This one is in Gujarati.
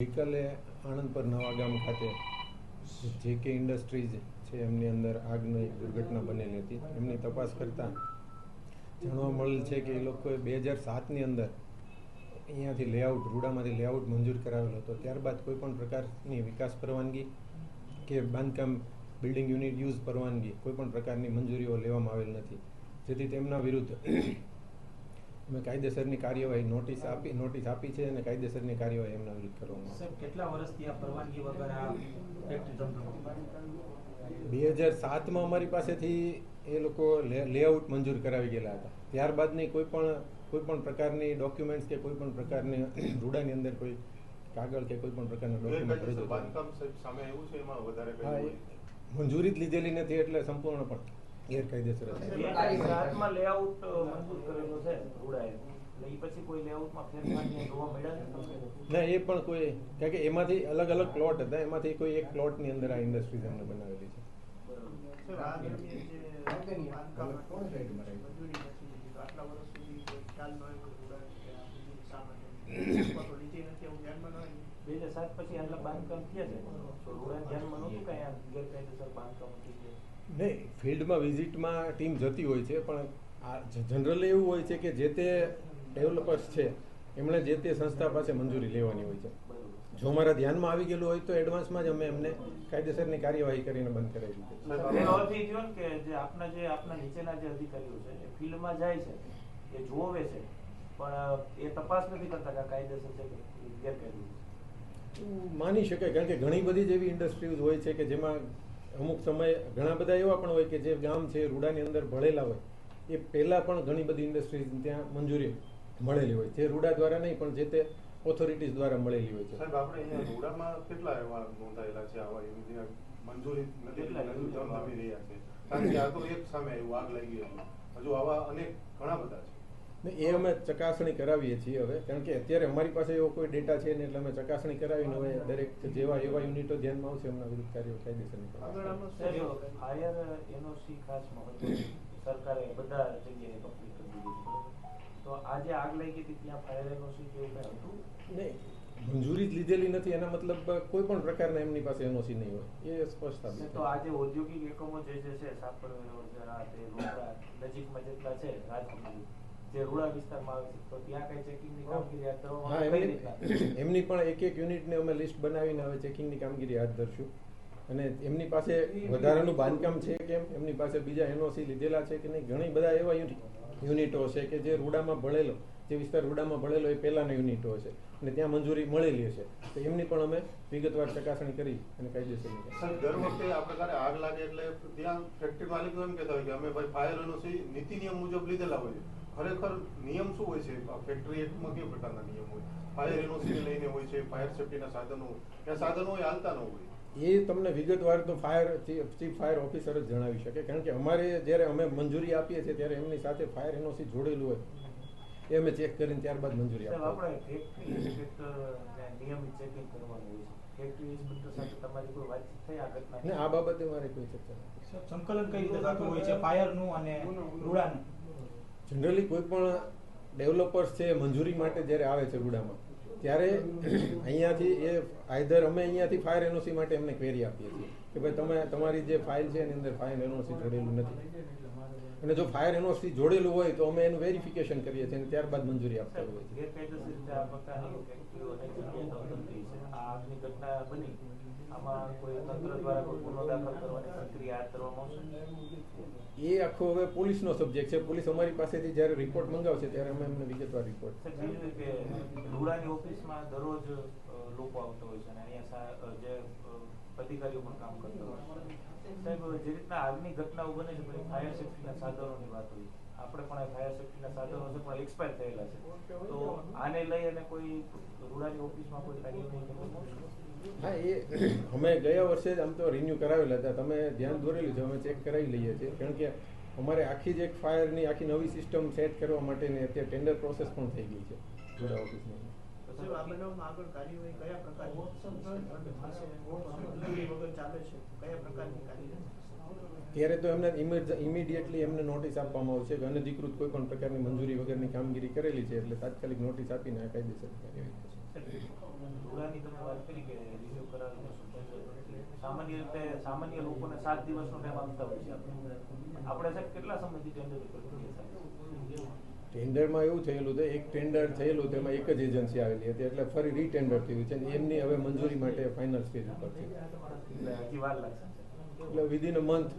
ગઈકાલે આણંદ પર નવા ગામ ખાતે જેકે ઇન્ડસ્ટ્રીઝ છે એમની અંદર આગની એક દુર્ઘટના બનેલી હતી. એમની તપાસ કરતાં જાણવા મળેલ છે કે એ લોકોએ 2007ની અંદર અહીંયાથી લેઆઉટ રૂડામાંથી લેઆઉટ મંજૂર કરાવેલો હતો. ત્યારબાદ કોઈપણ પ્રકારની વિકાસ પરવાનગી કે બાંધકામ બિલ્ડિંગ યુનિટ યુઝ પરવાનગી કોઈપણ પ્રકારની મંજૂરીઓ લેવામાં આવેલ નથી, જેથી તેમના વિરુદ્ધ અમે કાયદેસરની કાર્યવાહી નોટિસ આપી છે અને કાયદેસરની કાર્યવાહી એમના વિરુદ્ધ કરવામાં આવે. કેટલા વર્ષથી આ પરવાનગી વગર આ ફેક્ટરી ધમધમતી? 2007માં અમારી પાસેથી એ લોકો લેઆઉટ મંજૂર કરાવી ગયેલા હતા. ત્યારબાદની કોઈપણ પ્રકારની ડોક્યુમેન્ટ્સ કે કોઈપણ પ્રકારની રૂડાની અંદર કોઈ કાગળ કે કોઈપણ પ્રકારના ડોક્યુમેન્ટ મંજૂરી જ લીધેલી નથી, એટલે સંપૂર્ણપણે ગેરકાયદેસર લેઆઉટ મંજૂર કરેલો છે રૂડાએ, પછી કોઈ લેઆઉટમાં ફેરફાર જોવા મળ્યા ના, એ પણ કોઈ કારણ કે એમાંથી અલગ અલગ પ્લોટ હતા, એમાંથી કોઈ એક પ્લોટની અંદર આ ઇન્ડસ્ટ્રીઝ અમને બનાવેલી છે. નહીં, ફિલ્ડમાં વિઝિટમાં ટીમ જતી હોય છે, પણ જનરલી એવું હોય છે કે જે તે ડેવલપર્સ છે એમણે જે તે સંસ્થા પાસે મંજૂરી લેવાની હોય છે. જો અમારા ધ્યાનમાં આવી ગયેલું હોય તો એડવાન્સમાં જ અમે એમને કાયદેસરની કાર્યવાહી કરીને બંધ કરાવી દીધી. કે જે આપના નીચેના જે અધિકારીઓ છે એ ફિલ્ડમાં જાય છે, એ જોવે છે, પણ એ તપાસ નથી કરતા કે કાયદેસર છે કે ગેરકાયદેસર. માની શકાય, કારણ કે ઘણી બધી જેવી ઇન્ડસ્ટ્રીઝ હોય છે કે જેમાં અમુક સમય ઘણા બધા એવા પણ હોય કે જે ગામ છે રૂડાની અંદર ભળેલા હોય, એ પહેલાં પણ ઘણી બધી ઇન્ડસ્ટ્રીઝ ત્યાં મંજૂરી મળેલી હોય છે, રૂડા દ્વારા નહીં પણ જે તે ઓથોરિટીઝ દ્વારા મળેલી હોય છે. સાહેબ, આપણે અહીંયા રૂડામાં કેટલા એવા નોંધાયેલા છે આવા મંજૂરી નથી ધમધમી રહ્યા છે? કારણ કે આ તો એક સામે એવું આગ લાગી હતી, હજુ આવા અનેક ઘણા બધા છે. એ અમે ચકાસણી કરાવીએ છીએ હવે, કારણ કે અત્યારે અમારી પાસે એવો કોઈ ડેટા છે ને, એટલે અમે ચકાસણી કરાવીને હવે દરેક જેવા એવા યુનિટો ધ્યાનમાં આવશે એમના વિરુદ્ધ કાર્ય કાયદેસરની ફાયર એનઓસી ખાસ મહત્વ સરકારે બધા જગ્યાએ કમ્પ્લીટ કરી દીધી, તો આજે આગ લાગી હતી ત્યાં ફાયર એનઓસી જેવું કંઈ હતું નહીં, મંજૂરી જ લીધેલી નથી, એના મતલબ કોઈ પણ પ્રકારના એમની પાસે એનઓસી નહીં હોય, એ સ્પષ્ટ. તો આજે ઔદ્યોગિક એકમો જે છે સાપર નજીકમાં જેટલા છે રાજકોટ જે રૂડા વિસ્તારમાં આવે છે, તો ત્યાં કઈ ચેકિંગની કામગીરી હાથ ધરવામાં એમની પણ એક યુનિટને અમે લિસ્ટ બનાવીને હવે ચેકિંગની કામગીરી હાથ ધરશું. અને એમની પાસે વધારાનું બાંધકામ છે કે એમની પાસે બીજા એનઓસી લીધેલા છે કે નહીં, ઘણી બધા એવા યુનિટો છે કે જે રૂડામાં ભળેલો, જે વિસ્તાર રૂડામાં ભળેલો એ પહેલાના યુનિટો હશે અને ત્યાં મંજૂરી મળેલી હશે, તો એમની પણ અમે વિગતવાર ચકાસણી કરી અને કાયદેસર. દર વખતે આ પ્રકારે આગ લાગે એટલે ત્યાં ફેક્ટરી માલિકો એમ કહેતા હોય કે અમે ભાઈ ફાયર એનઓસી નીતિ નિયમ મુજબ લીધેલા હોય. ખરેખર નિયમ શું હોય છે? ફેક્ટરી એક્ટમાં કેવા પ્રકારના નિયમ હોય? ફાયર એનઓસી લઈને હોય છે, ફાયર સેફ્ટીના સાધનો ત્યાં સાધનો હોય હાલતા ન હોય. એ તમને વિગતવાર તો ચીફ ફાયર ઓફિસર જ જણાવી શકે, કારણ કે અમારે જ્યારે અમે મંજૂરી આપીએ છીએ ત્યારે એમની સાથે ફાયર એનઓસી જોડેલું હોય એ અમે ચેક કરીને ત્યારબાદ મંજૂરી આપીએ. આ બાબતે મારે કોઈ ચર્ચા નથી. સંકલન કઈ રીતે થતું હોય છે ફાયરનું અને રૂડાનું? જનરલી કોઈ પણ ડેવલપર્સ છે મંજૂરી માટે જ્યારે આવે છે રૂડામાં, ત્યારે અહીંયાથી અમે અહીંયાથી ફાયર એનઓસી માટે એમને ક્વેરી આપીએ છીએ કે ભાઈ તમારી જે ફાઇલ છે એની અંદર ફાયર એનઓસી જોડેલું નથી, અને જો ફાયર એનઓસી જોડેલું હોય તો અમે એનું વેરિફિકેશન કરીએ છીએ અને ત્યારબાદ મંજૂરી આપતા હોઈએ છીએ. એ આખો હવે પોલીસનો સબ્જેક્ટ છે. પોલીસ અમારી પાસેથી જ્યારે રિપોર્ટ મંગાવશે ત્યારે અમે એમને વિગતવાર રિપોર્ટ. રૂડાની ઓફિસમાં દરરોજ લોકો આવતા હોય છે અને અહીંયા જે અધિકારીઓ પણ કામ કરતા હોય છે. સાહેબ, જે રીતના આગની ઘટનાઓ બને છે પછી ફાયર સેફ્ટીના સાધનોની વાત હોય, આપણે પણ ફાયર સેફ્ટીના સાધનો છે પણ એક્સપાયર થયેલા છે, તો આને લઈ અને કોઈ રૂડાની ઓફિસમાં કોઈ કાર્યવાહી? હા, એ અમે ગયા વર્ષે જ આમ તો રિન્યુ કરાવેલા હતા, તમે ધ્યાન દોરેલું છે, અમે ચેક કરાવી લઈએ છીએ, કારણ કે અમારે આખી જ એક ફાયરની આખી નવી સિસ્ટમ સેટ કરવા માટેની અત્યારે ટેન્ડર પ્રોસેસ પણ થઈ ગઈ છે રૂડા ઓફિસમાં. ત્યારે તો એમને ઇમિડિયેટલી એમને નોટિસ આપવામાં આવશે કે અનધિકૃત કોઈ પણ પ્રકારની મંજૂરી વગરની કામગીરી કરેલી છે, એટલે તાત્કાલિક નોટિસ આપીને કાયદેસર કાર્યવાહી થશે. રૂડાની તમે વાત કરી કે રિન્યુ કરાવવાનું સામાન્ય રીતે સામાન્ય લોકોને 7 દિવસનો ટાઈમ આપતા હોય છે આપણે સાહેબ કેટલા સમયથી ટેન્ડર પ્રક્રિયા થાય? ટેન્ડરમાં એવું થયેલું છે, એક ટેન્ડર થયેલું તેમાં એક જ એજન્સી આવેલી હતી, એટલે ફરી રીટેન્ડર થયું છે અને એમની હવે મંજૂરી માટે ફાઇનલ સ્ટેજ ઉપર છે, એટલે હજી વાર લાગશે એટલે વિધિન અ મંથ